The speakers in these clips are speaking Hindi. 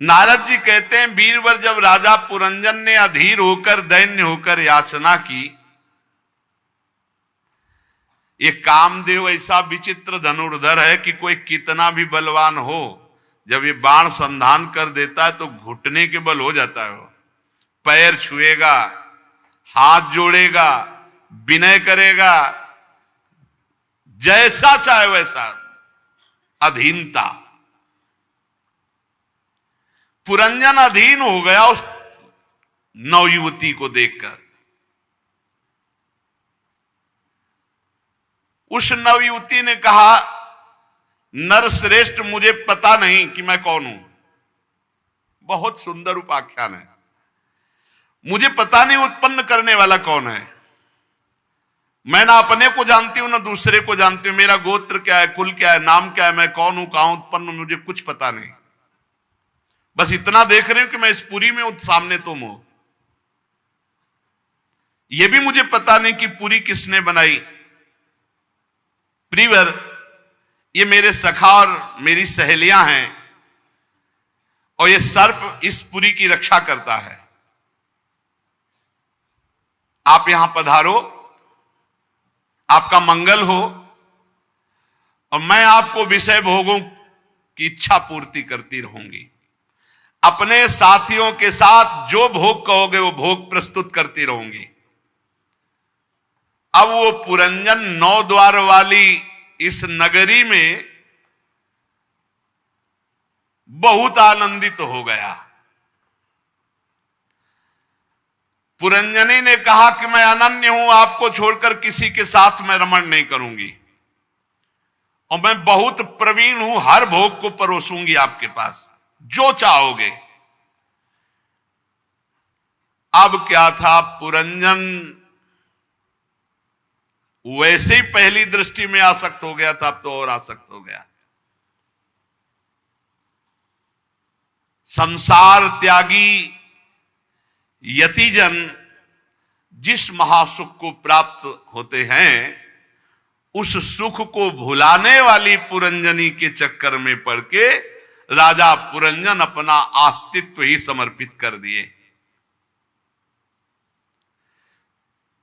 नारद जी कहते हैं वीरवर जब राजा पुरंजन ने अधीर होकर दैन्य होकर याचना की, ये कामदेव ऐसा विचित्र धनुर्धर है कि कोई कितना भी बलवान हो, जब ये बाण संधान कर देता है तो घुटने के बल हो जाता है। वो पैर छुएगा, हाथ जोड़ेगा, विनय करेगा, जैसा चाहे वैसा, अधीनता। पुरंजन अधीन हो गया उस नवयुवती को देखकर। उस नवयुवती ने कहा, नरश्रेष्ठ मुझे पता नहीं कि मैं कौन हूं। बहुत सुंदर उपाख्यान है। मुझे पता नहीं उत्पन्न करने वाला कौन है। मैं ना अपने को जानती हूं ना दूसरे को जानती हूं। मेरा गोत्र क्या है, कुल क्या है, नाम क्या है, मैं कौन हूं, कहां उत्पन्न, मुझे कुछ पता नहीं। बस इतना देख रही हूं कि मैं इस पुरी में सामने तुम हो। यह भी मुझे पता नहीं कि पुरी किसने बनाई। प्रियवर, ये मेरे सखा और मेरी सहेलियां हैं और ये सर्प इस पुरी की रक्षा करता है। आप यहां पधारो, आपका मंगल हो और मैं आपको विषय भोगों की इच्छा पूर्ति करती रहूंगी। अपने साथियों के साथ जो भोग कहोगे वो भोग प्रस्तुत करती रहूंगी। अब वो पुरंजन 9 द्वार वाली इस नगरी में बहुत आनंदित हो गया। पुरंजनी ने कहा कि मैं अनन्य हूं, आपको छोड़कर किसी के साथ मैं रमण नहीं करूंगी और मैं बहुत प्रवीण हूं, हर भोग को परोसूंगी आपके पास, जो चाहोगे। अब क्या था, पुरंजन वैसे ही पहली दृष्टि में आसक्त हो गया था, अब तो और आसक्त हो गया। संसार त्यागी यतिजन जिस महासुख को प्राप्त होते हैं, उस सुख को भुलाने वाली पुरंजनी के चक्कर में पड़ के राजा पुरंजन अपना अस्तित्व ही समर्पित कर दिए।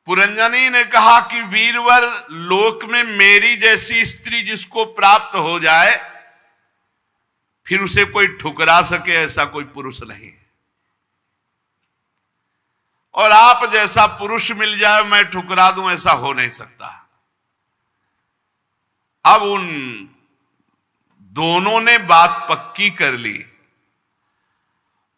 पुरंजनी ने कहा कि वीरवर, लोक में मेरी जैसी स्त्री जिसको प्राप्त हो जाए फिर उसे कोई ठुकरा सके ऐसा कोई पुरुष नहीं। और आप जैसा पुरुष मिल जाए मैं ठुकरा दूं ऐसा हो नहीं सकता। अब उन दोनों ने बात पक्की कर ली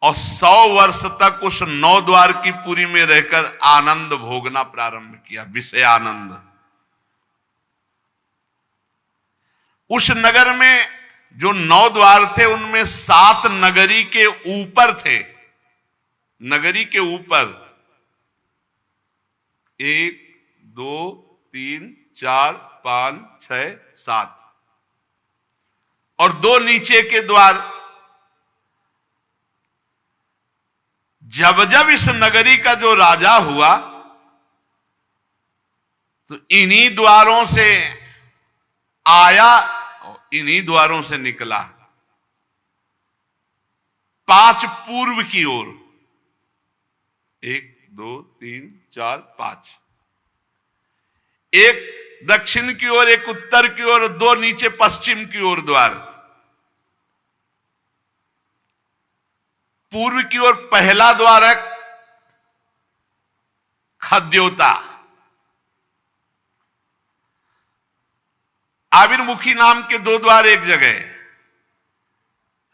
और 100 वर्ष तक उस 9 द्वार की पुरी में रहकर आनंद भोगना प्रारंभ किया, विषय आनंद। उस नगर में जो 9 द्वार थे उनमें 7 नगरी के ऊपर थे। नगरी के ऊपर 1 2 3 4 5 6 7 और 2 नीचे के द्वार। जब जब इस नगरी का जो राजा हुआ तो इन्हीं द्वारों से आया और इन्हीं द्वारों से निकला। 5 पूर्व की ओर, 1 2 3 4 5, एक दक्षिण की ओर, एक उत्तर की ओर, 2 नीचे पश्चिम की ओर द्वार। पूर्व की ओर पहला द्वार है खद्योता। आविर्मुखी नाम के 2 द्वार एक जगह।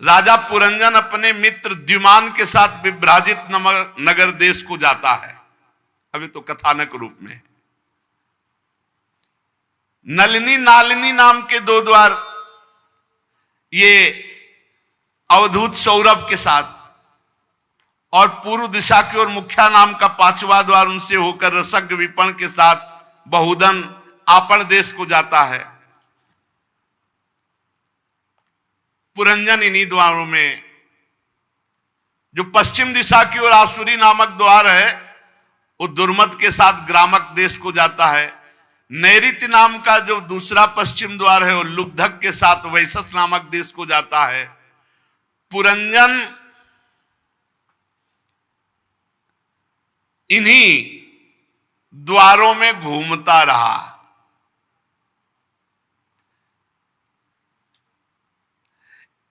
राजा पुरंजन अपने मित्र द्युमान के साथ विभ्राजित नगर देश को जाता है, अभी तो कथानक रूप में। नलिनी नालिनी नाम के 2 द्वार, ये अवधूत सौरभ के साथ। और पूर्व दिशा की ओर मुख्या नाम का 5वां द्वार उनसे होकर रसज्ञ विपण के साथ बहुधन आपण देश को जाता है। पुरंजन इन्हीं द्वारों में, जो पश्चिम दिशा की ओर आसुरी नामक द्वार है, वो दुर्मत के साथ ग्रामक देश को जाता है। नैऋत्य नाम का जो दूसरा पश्चिम द्वार है, वो लुब्धक के साथ वैशस नामक देश को जाता है। पुरंजन इन्हीं द्वारों में घूमता रहा।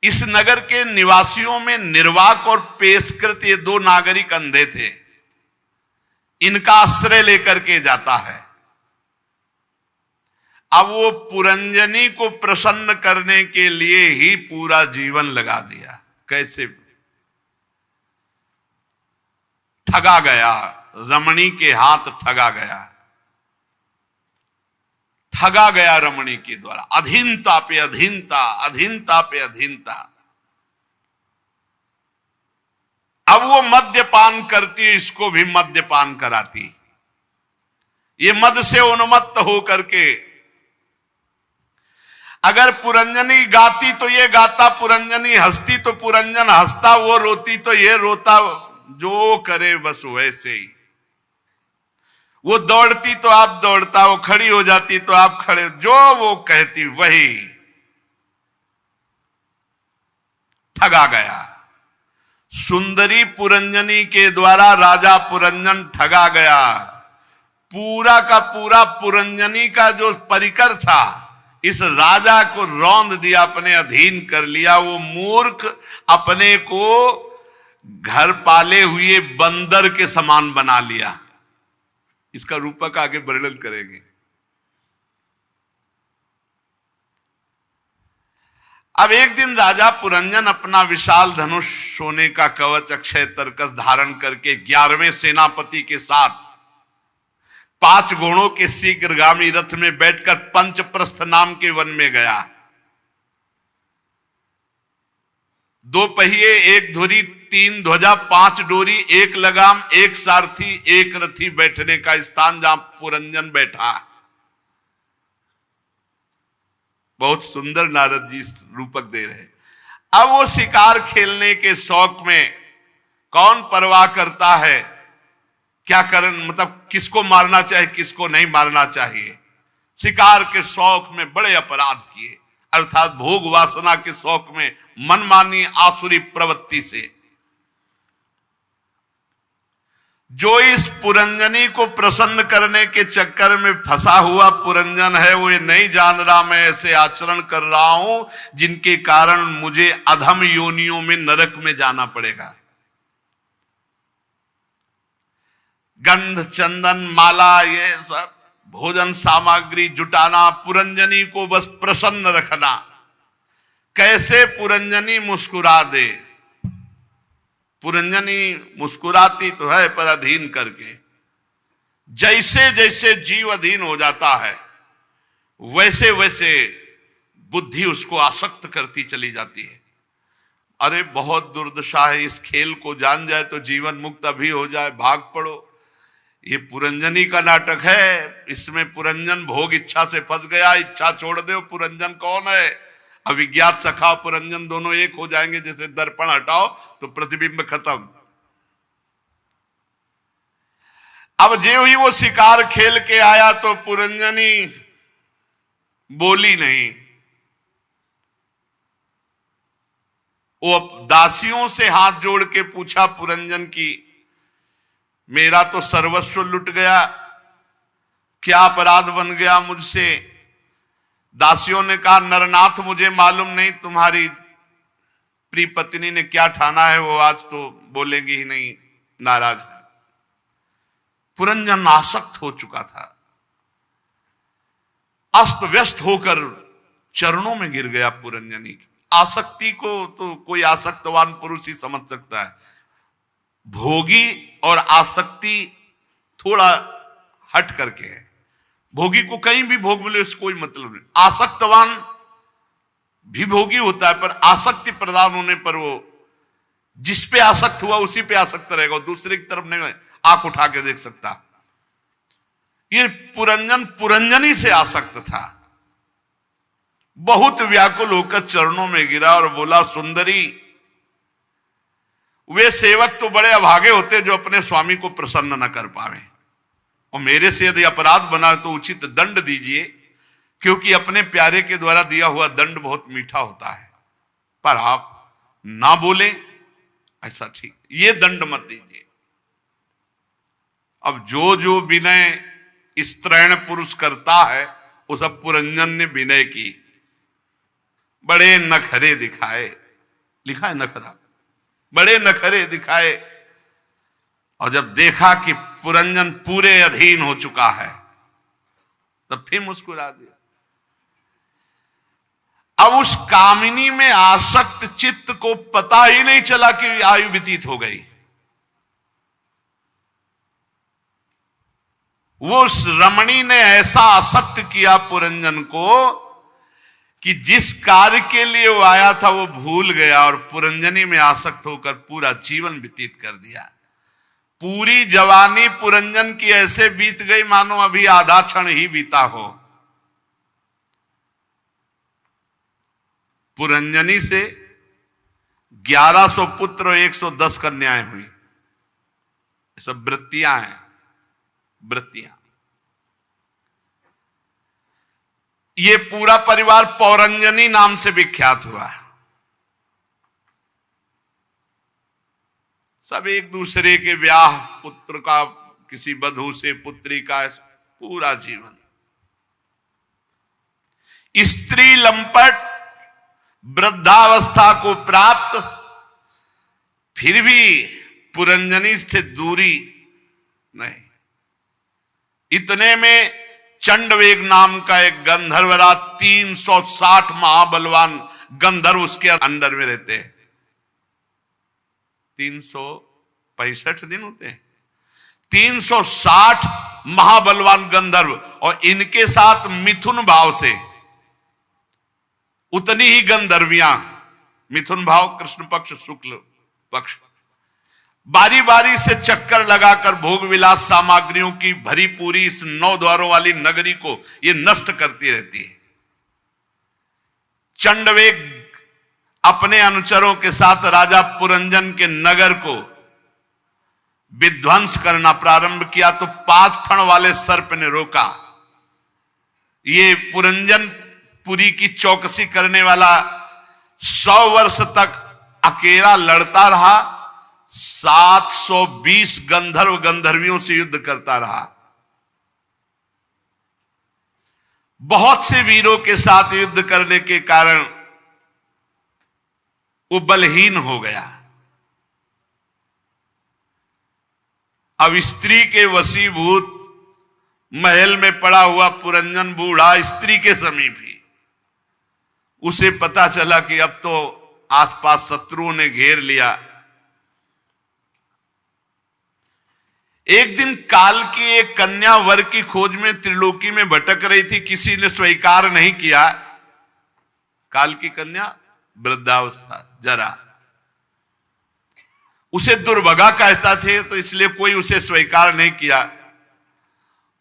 इस नगर के निवासियों में निर्वाक और पेशकृत ये दो नागरिक अंधे थे। इनका आश्रय लेकर के जाता है। अब वो पुरंजनी को प्रसन्न करने के लिए ही पूरा जीवन लगा दिया। कैसे ठगा गया, रमणी के हाथ ठगा गया, ठगा गया रमणी के द्वारा। अधीनता पे अधीनता, अधीनता पे अधीनता। अब वो मद्यपान करती, इसको भी मद्यपान कराती। ये मद से उन्मत्त हो करके, अगर पुरंजनी गाती तो ये गाता, पुरंजनी हंसती तो पुरंजन हंसता, वो रोती तो ये रोता। जो करे बस वैसे ही। वो दौड़ती तो आप दौड़ता, वो खड़ी हो जाती तो आप खड़े, जो वो कहती वही। ठगा गया। सुंदरी पुरंजनी के द्वारा राजा पुरंजन ठगा गया। पूरा का पूरा पुरंजनी का जो परिकर था, इस राजा को रौंद दिया, अपने अधीन कर लिया। वो मूर्ख अपने को घर पाले हुए बंदर के समान बना लिया। इसका रूपक आगे वर्णन करेंगे। अब एक दिन राजा पुरंजन अपना विशाल धनुष, सोने का कवच, अक्षय तरकस धारण करके 11वें सेनापति के साथ 5 घोड़ों के शीघ्रगामी रथ में बैठकर पंचप्रस्थ नाम के वन में गया। 2 पहिए, 1 धुरी, 3 ध्वजा, 5 डोरी, 1 लगाम, 1 सारथी, 1 रथी बैठने का स्थान जहां पुरंजन बैठा। बहुत सुंदर नारद जी रूपक दे रहे। अब वो शिकार खेलने के शौक में कौन परवाह करता है क्या करन, मतलब किसको मारना चाहिए किसको नहीं मारना चाहिए। शिकार के शौक में बड़े अपराध किए, अर्थात भोग वासना के शौक में मनमानी आसुरी प्रवृत्ति से। जो इस पुरंजनी को प्रसन्न करने के चक्कर में फंसा हुआ पुरंजन है, वो ये नहीं जान रहा मैं ऐसे आचरण कर रहा हूं जिनके कारण मुझे अधम योनियों में, नरक में जाना पड़ेगा। गंध, चंदन, माला, ये सब भोजन सामग्री जुटाना, पुरंजनी को बस प्रसन्न रखना। कैसे पुरंजनी मुस्कुरा दे। पुरंजनी मुस्कुराती तो है पर अधीन करके। जैसे जैसे जीव अधीन हो जाता है, वैसे वैसे बुद्धि उसको आसक्त करती चली जाती है। अरे बहुत दुर्दशा है, इस खेल को जान जाए तो जीवन मुक्त अभी हो जाए, भाग पड़ो। ये पुरंजनी का नाटक है। इसमें पुरंजन भोग इच्छा से फंस गया। इच्छा छोड़ दो, पुरंजन कौन है। अविज्ञात सखा पुरंजन दोनों एक हो जाएंगे। जैसे दर्पण हटाओ तो प्रतिबिंब खत्म। अब जो ही वो शिकार खेल के आया तो पुरंजनी बोली नहीं। वो दासियों से हाथ जोड़ के पूछा पुरंजन की, मेरा तो सर्वस्व लुट गया, क्या अपराध बन गया मुझसे। दासियों ने कहा, नरनाथ मुझे मालूम नहीं तुम्हारी प्रिय पत्नी ने क्या ठाना है, वो आज तो बोलेंगी ही नहीं, नाराज है। पुरंजन आसक्त हो चुका था, अस्त व्यस्त होकर चरणों में गिर गया पुरंजनी की। आसक्ति को तो कोई आसक्तवान पुरुष ही समझ सकता है। भोगी और आसक्ति थोड़ा हट करके है। भोगी को कहीं भी भोग मिले उससे कोई मतलब नहीं। आसक्तवान भी भोगी होता है, पर आसक्ति प्रदान होने पर वो जिस पे आसक्त हुआ उसी पे आसक्त रहेगा, दूसरे की तरफ नहीं आंख उठा के देख सकता। ये पुरंजन पुरंजनी से आसक्त था। बहुत व्याकुल होकर चरणों में गिरा और बोला, सुंदरी, वे सेवक तो बड़े अभागे होते जो अपने स्वामी को प्रसन्न न कर पावे, और मेरे से यदि अपराध बना तो उचित दंड दीजिए, क्योंकि अपने प्यारे के द्वारा दिया हुआ दंड बहुत मीठा होता है। पर आप ना बोले ऐसा ठीक, ये दंड मत दीजिए। अब जो जो विनय स्त्रैण पुरुष करता है वो सब पुरंजन ने विनय की। बड़े नखरे दिखाए, लिखा है नखरा, बड़े नखरे दिखाए। और जब देखा कि पुरंजन पूरे अधीन हो चुका है तब फिर मुस्कुरा दिया। अब उस कामिनी में आसक्त चित्त को पता ही नहीं चला कि आयु व्यतीत हो गई। वो उस रमणी ने ऐसा आसक्त किया पुरंजन को कि जिस कार्य के लिए वो आया था वो भूल गया और पुरंजनी में आसक्त होकर पूरा जीवन व्यतीत कर दिया। पूरी जवानी पुरंजन की ऐसे बीत गई मानो अभी आधा क्षण ही बीता हो। पुरंजनी से 1100 पुत्र और 110 कन्याएं हुई। ये सब वृत्तियां हैं, वृत्तियां। ये पूरा परिवार पौरंजनी नाम से विख्यात हुआ। सब एक दूसरे के ब्याह, पुत्र का किसी बधू से पुत्री का, पूरा जीवन। स्त्री लंपट वृद्धावस्था को प्राप्त, फिर भी पुरंजनी से दूरी नहीं। इतने में चंडवेग नाम का एक गंधर्वराज, 360 महाबलवान गंधर्व उसके अंडर में रहते हैं। 365 दिन होते हैं, 360 महाबलवान गंधर्व, और इनके साथ मिथुन भाव से उतनी ही गंधर्वियां। मिथुन भाव कृष्ण पक्ष शुक्ल पक्ष, बारी बारी से चक्कर लगाकर भोग विलास सामग्रियों की भरी पूरी इस 9 द्वारों वाली नगरी को ये नष्ट करती रहती है। चंडवेग अपने अनुचरों के साथ राजा पुरंजन के नगर को विध्वंस करना प्रारंभ किया तो 5 फण वाले सर्प ने रोका। ये पुरंजन पुरी की चौकसी करने वाला 100 वर्ष तक अकेला लड़ता रहा, 720 गंधर्व गंधर्वियों से युद्ध करता रहा। बहुत से वीरों के साथ युद्ध करने के कारण वो बलहीन हो गया। अब स्त्री के वशीभूत महल में पड़ा हुआ पुरंजन बूढ़ा स्त्री के समीप ही, उसे पता चला कि अब तो आसपास शत्रुओं ने घेर लिया। एक दिन काल की एक कन्या वर की खोज में त्रिलोकी में भटक रही थी, किसी ने स्वीकार नहीं किया। काल की कन्या वृद्धावस्था, जरा, उसे दुर्भगा कहता थे तो इसलिए कोई उसे स्वीकार नहीं किया।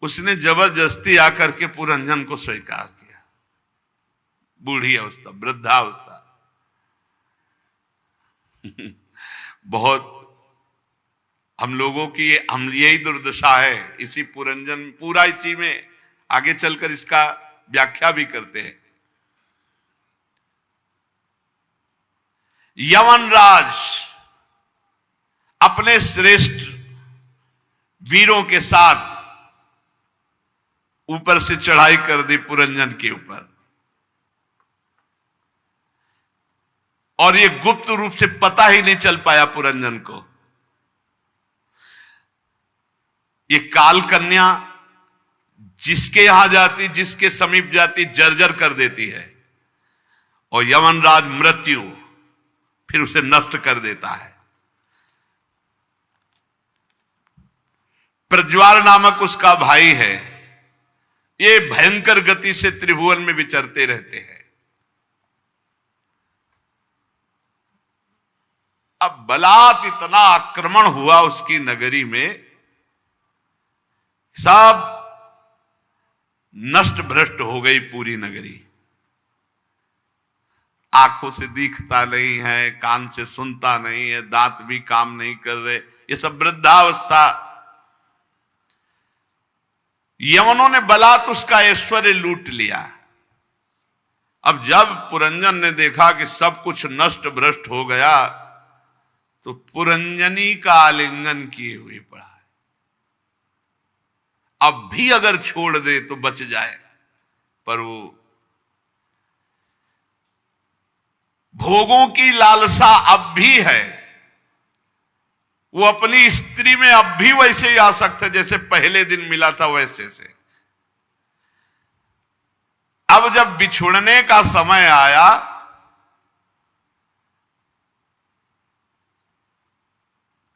उसने जबरदस्ती आकर के पुरंजन को स्वीकार किया। बूढ़ी अवस्था, वृद्धावस्था। बहुत हम लोगों की यही दुर्दशा है। इसी पुरंजन, पूरा इसी में आगे चलकर इसका व्याख्या भी करते हैं। यमनराज अपने श्रेष्ठ वीरों के साथ ऊपर से चढ़ाई कर दी पुरंजन के ऊपर, और ये गुप्त रूप से पता ही नहीं चल पाया पुरंजन को। ये काल कन्या जिसके यहां जाती, जिसके समीप जाती, जर्जर कर देती है, और यमनराज मृत्यु फिर उसे नष्ट कर देता है। प्रज्वाल नामक उसका भाई है। ये भयंकर गति से त्रिभुवन में विचरते रहते हैं। अब बलात् इतना आक्रमण हुआ उसकी नगरी में, सब नष्ट भ्रष्ट हो गई पूरी नगरी। आंखों से दिखता नहीं है, कान से सुनता नहीं है, दांत भी काम नहीं कर रहे, ये सब वृद्धावस्था। यमनों ने बलात् उसका ऐश्वर्य लूट लिया। अब जब पुरंजन ने देखा कि सब कुछ नष्ट भ्रष्ट हो गया तो पुरंजनी का आलिंगन किए हुए पड़ा है। अब भी अगर छोड़ दे तो बच जाए, पर वो भोगों की लालसा अब भी है। वो अपनी स्त्री में अब भी वैसे ही आसक्त है जैसे पहले दिन मिला था वैसे से। अब जब बिछुड़ने का समय आया,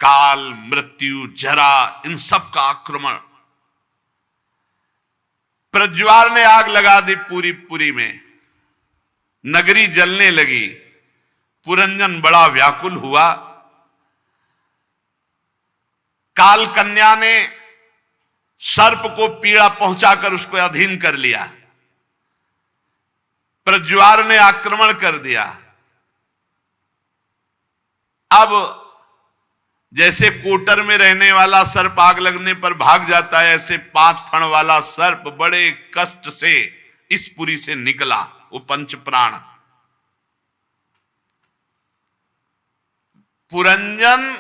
काल, मृत्यु, जरा, इन सब का आक्रमण, प्रज्वाल ने आग लगा दी पूरी पुरी में, नगरी जलने लगी। पुरंजन बड़ा व्याकुल हुआ। काल कन्या ने सर्प को पीड़ा पहुंचाकर उसको अधीन कर लिया। प्रज्वाल ने आक्रमण कर दिया। अब जैसे कोटर में रहने वाला सर्प आग लगने पर भाग जाता है, ऐसे 5 फण वाला सर्प बड़े कष्ट से इस पुरी से निकला, वो पंच प्राण। पुरंजन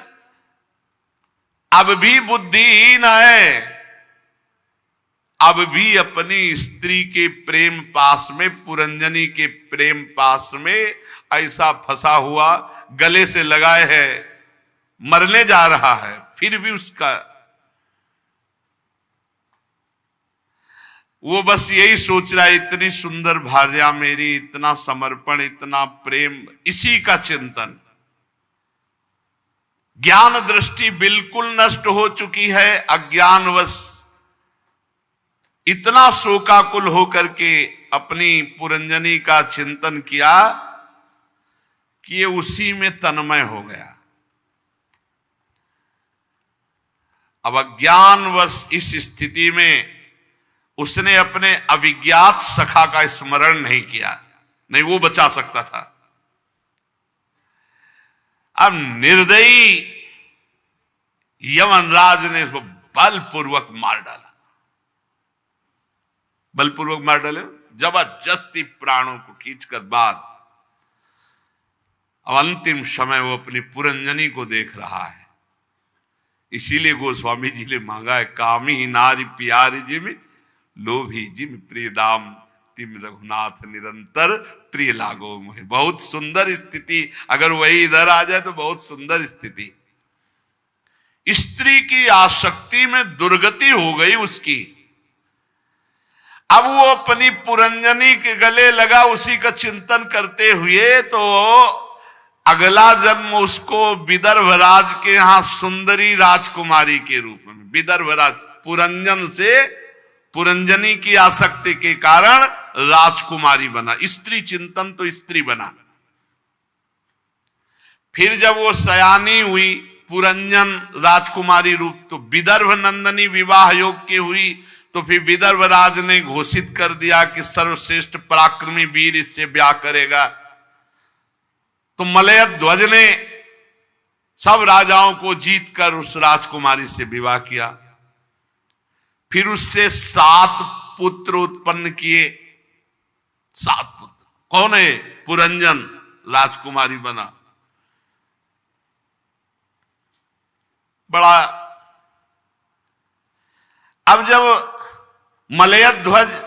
अब भी बुद्धिहीन है, अब भी अपनी स्त्री के प्रेम पास में, पुरंजनी के प्रेम पास में ऐसा फंसा हुआ, गले से लगाए है, मरने जा रहा है, फिर भी उसका वो बस यही सोच रहा है, इतनी सुंदर भार्या मेरी, इतना समर्पण, इतना प्रेम, इसी का चिंतन। ज्ञान दृष्टि बिल्कुल नष्ट हो चुकी है। अज्ञानवश इतना शोकाकुल होकर के अपनी पुरंजनी का चिंतन किया कि ये उसी में तन्मय हो गया। अब अज्ञानवश इस स्थिति में उसने अपने अविज्ञात सखा का स्मरण नहीं किया, नहीं वो बचा सकता था। अब निर्दयी यमनराज ने उसको बलपूर्वक मार डाला। बलपूर्वक मार डाले, जबरदस्ती प्राणों को खींचकर बाद। अब अंतिम समय वो अपनी पुरंजनी को देख रहा है। इसीलिए गोस्वामी जी ने मांगा है, कामी नारी प्यारी जिम लोभी जिम प्रिय दाम, तिम रघुनाथ निरंतर प्रिय लागो मुहे। बहुत सुंदर स्थिति, अगर वही इधर आ जाए तो बहुत सुंदर स्थिति। स्त्री की आसक्ति में दुर्गति हो गई उसकी। अब वो अपनी पुरंजनी के गले लगा, उसी का चिंतन करते हुए, तो अगला जन्म उसको विदर्भराज के यहां सुंदरी राजकुमारी के रूप में, विदर्भराज पुरंजन से पुरंजनी की आसक्ति के कारण राजकुमारी बना। स्त्री चिंतन तो स्त्री बना। फिर जब वो सयानी हुई, पुरंजन राजकुमारी रूप, तो विदर्भ नंदनी विवाह योग की हुई। तो फिर विदर्भराज ने घोषित कर दिया कि सर्वश्रेष्ठ पराक्रमी वीर इससे ब्याह करेगा। तो मलय ध्वज ने सब राजाओं को जीतकर उस राजकुमारी से विवाह किया। फिर उससे 7 पुत्र उत्पन्न किए। 7 पुत्र कौन है? पुरंजन राजकुमारी बना। बड़ा अब जब मलय ध्वज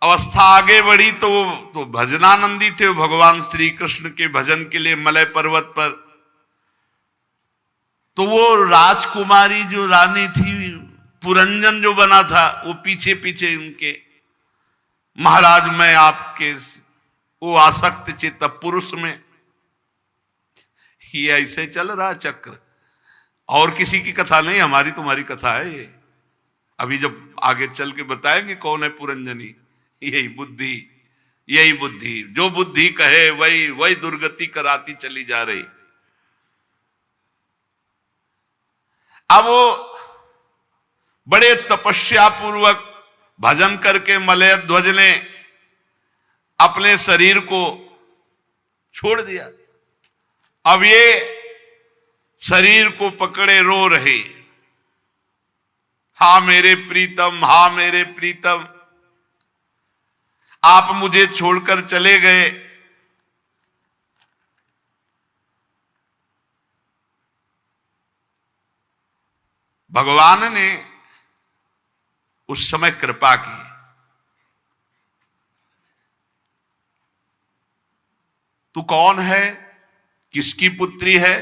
अवस्था आगे बढ़ी तो भजनानंदी थे, भगवान श्री कृष्ण के भजन के लिए मलय पर्वत पर। तो वो राजकुमारी जो रानी थी, पुरंजन जो बना था, वो पीछे पीछे उनके, महाराज मैं आपके, वो आसक्त चित्त पुरुष में। ये ऐसे चल रहा चक्र, और किसी की कथा नहीं, हमारी तुम्हारी कथा है ये। अभी जब आगे चल के बताएंगे कौन है पुरंजनी। यही बुद्धि, यही बुद्धि, जो बुद्धि कहे वही दुर्गति कराती चली जा रही। अब वो बड़े तपस्या पूर्वक भजन करके मलय ध्वज ने अपने शरीर को छोड़ दिया। अब ये शरीर को पकड़े रो रहे, हा मेरे प्रीतम, हा मेरे प्रीतम, आप मुझे छोड़कर चले गए। भगवान ने उस समय कृपा की। तू कौन है, किसकी पुत्री है,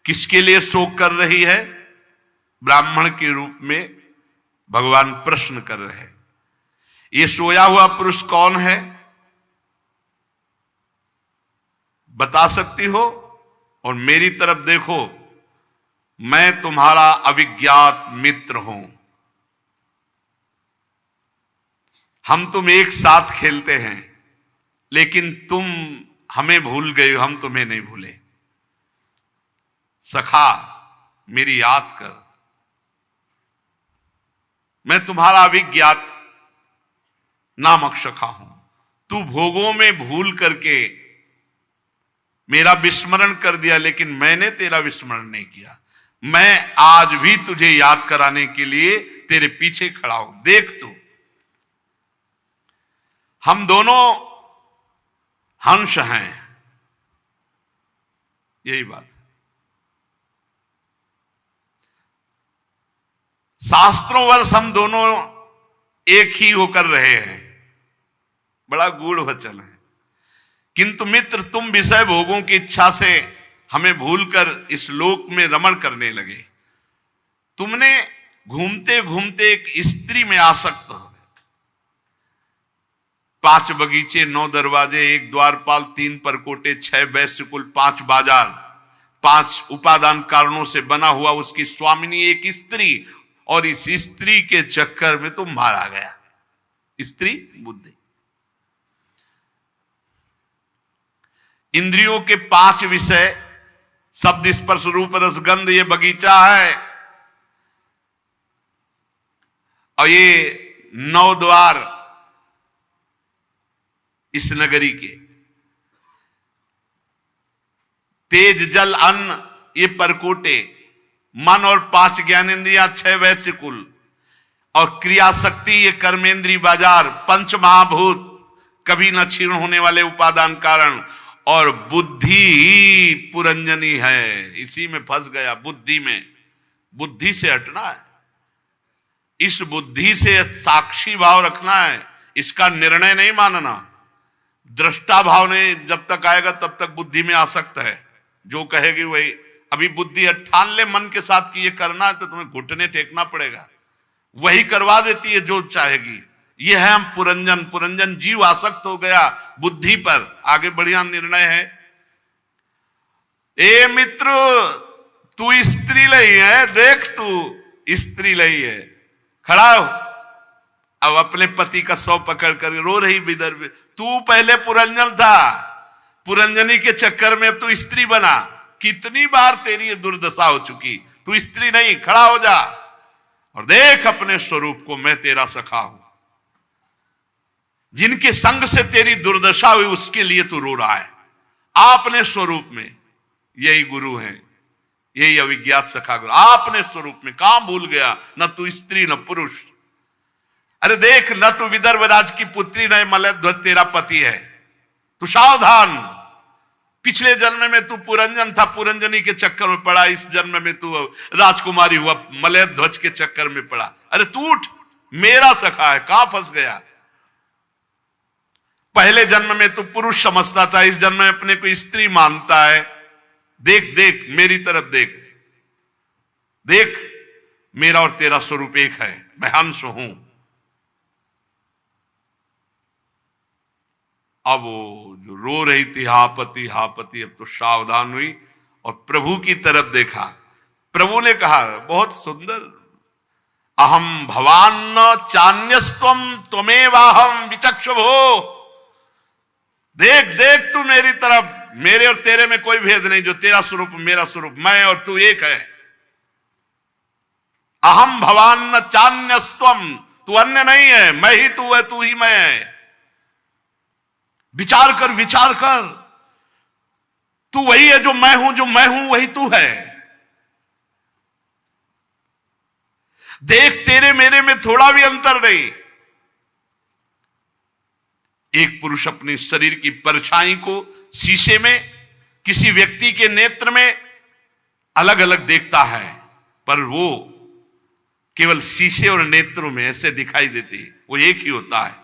किसके लिए शोक कर रही है? ब्राह्मण के रूप में भगवान प्रश्न कर रहे हैं। ये सोया हुआ पुरुष कौन है, बता सकती हो? और मेरी तरफ देखो, मैं तुम्हारा अविज्ञात मित्र हूं। हम तुम एक साथ खेलते हैं, लेकिन तुम हमें भूल गए हो, हम तुम्हें नहीं भूले। सखा मेरी याद कर, मैं तुम्हारा अविज्ञात नामक सखा हूं। तू भोगों में भूल करके मेरा विस्मरण कर दिया, लेकिन मैंने तेरा विस्मरण नहीं किया। मैं आज भी तुझे याद कराने के लिए तेरे पीछे खड़ा हूं। देख तू, हम दोनों हंस हैं, यही बात है। शास्त्रों वर्ष हम दोनों एक ही होकर रहे हैं, बड़ा गूढ़ वचन है। किंतु मित्र, तुम विषय भोगों की इच्छा से हमें भूलकर इस लोक में रमण करने लगे। तुमने घूमते घूमते एक स्त्री में आसक्त हो गए। 5 बगीचे, 9 दरवाजे, 1 द्वारपाल, 3 परकोटे, 6 वैश्यकुल, 5 बाजार, 5 उपादान कारणों से बना हुआ उसकी स्वामिनी एक स्त्री, और इस स्त्री के चक्कर में तुम मारा गया। स्त्री बुद्धि। इंद्रियों के 5 विषय, शब्द, स्पर्श, रूप, रस, गंध, ये बगीचा है। और ये 9 द्वार इस नगरी के। तेज, जल, अन्न, ये परकोटे। मन और 5 ज्ञानेंद्रियां, 6 वैश्यकुल, और क्रिया शक्ति, ये कर्मेंद्री बाजार। 5 महाभूत, कभी न क्षीण होने वाले उपादान कारण, और बुद्धि ही पुरंजनी है। इसी में फंस गया, बुद्धि में। बुद्धि से हटना है, इस बुद्धि से साक्षी भाव रखना है, इसका निर्णय नहीं मानना। दृष्टा भाव नहीं जब तक आएगा तब तक बुद्धि में आ सकता है, जो कहेगी वही। अभी बुद्धि ठान ले मन के साथ कि ये करना है, तो तुम्हें घुटने टेकना पड़ेगा, वही करवा देती है जो चाहेगी। ये है हम पुरंजन। पुरंजन जीव आसक्त हो गया बुद्धि पर। आगे बढ़िया निर्णय है। ए मित्र, तू स्त्री लई है, देख तू स्त्री लई है। खड़ा हो, अब अपने पति का सौ पकड़ कर रो रही विदर्भ। तू पहले पुरंजन था, पुरंजनी के चक्कर में अब तू स्त्री बना। कितनी बार तेरी ये दुर्दशा हो चुकी। तू स्त्री नहीं, खड़ा हो जा और देख अपने स्वरूप को। मैं तेरा सखा हूं। जिनके संग से तेरी दुर्दशा हुई उसके लिए तू रो रहा है। आपने स्वरूप में, यही गुरु हैं, यही अविज्ञात सखा गुरु। आपने स्वरूप में कहां भूल गया? न तू स्त्री न पुरुष। अरे देख, न तू विदर्भ राज की पुत्री, न मलयध्वज तेरा पति है। तू सावधान। पिछले जन्म में तू पुरंजन था, पुरंजनी के चक्कर में पड़ा। इस जन्म में तू राजकुमारी हुआ, मलयध्वज के चक्कर में पड़ा। अरे तू उठ, मेरा सखा है, कहां फंस गया? पहले जन्म में तू पुरुष समझता था, इस जन्म में अपने को स्त्री मानता है। देख देख, मेरी तरफ देख देख, मेरा और तेरा स्वरूप एक है। मैं हंस हूं। अब वो जो रो रही थी, हापति हापति, अब तो सावधान हुई और प्रभु की तरफ देखा। प्रभु ने कहा, बहुत सुंदर, अहम भवान न चान्यस्त्वम त्वमेवाहम विचक्षुभो। देख देख तू मेरी तरफ, मेरे और तेरे में कोई भेद नहीं। जो तेरा स्वरूप मेरा स्वरूप, मैं और तू एक है। अहम भवान न चान्यस्त्वम, तू अन्य नहीं है, मैं ही तू है, तू ही मैं है। विचार कर, विचार कर, तू वही है जो मैं हूं, जो मैं हूं वही तू है। देख, तेरे मेरे में थोड़ा भी अंतर नहीं। एक पुरुष अपने शरीर की परछाई को शीशे में, किसी व्यक्ति के नेत्र में अलग अलग देखता है, पर वो केवल शीशे और नेत्रों में ऐसे दिखाई देती, वो एक ही होता है।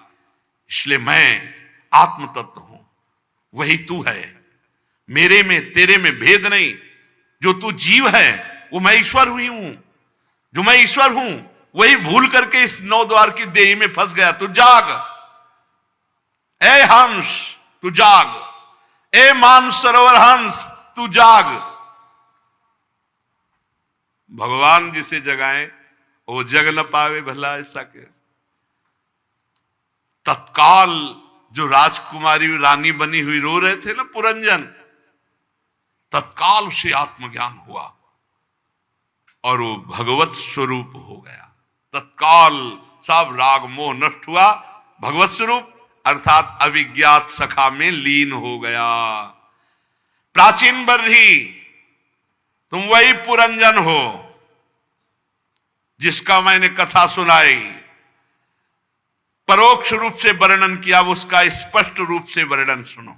इसलिए मैं आत्म तत्व हूं, वही तू है। मेरे में तेरे में भेद नहीं। जो तू जीव है वो मैं ईश्वर हुई हूं। जो मैं ईश्वर हूं वही भूल करके इस नौ द्वार की देही में फंस गया। तू जाग, ए हंस तू जाग, ए मान सरोवर हंस तू जाग। भगवान जिसे जगाए वो जग न पावे भला, ऐसा कैसे। तत्काल जो राजकुमारी रानी बनी हुई रो रहे थे ना पुरंजन, तत्काल उसे आत्मज्ञान हुआ और वो भगवत स्वरूप हो गया। तत्काल सब राग मोह नष्ट हुआ, भगवत स्वरूप अर्थात अविज्ञात सखा में लीन हो गया। प्राचीन बर्ही, तुम वही पुरंजन हो जिसका मैंने कथा सुनाई, परोक्ष रूप से वर्णन किया, उसका स्पष्ट रूप से वर्णन सुनो।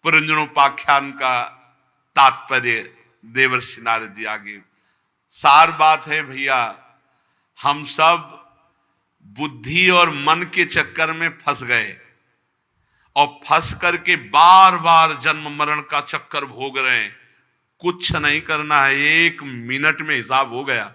पुरंजनोपाख्यान का तात्पर्य देवर्षि नारद जी आगे सार बात है। भैया हम सब बुद्धि और मन के चक्कर में फंस गए और फंस करके बार बार जन्म मरण का चक्कर भोग रहे हैं। कुछ नहीं करना है, 1 मिनट में हिसाब हो गया।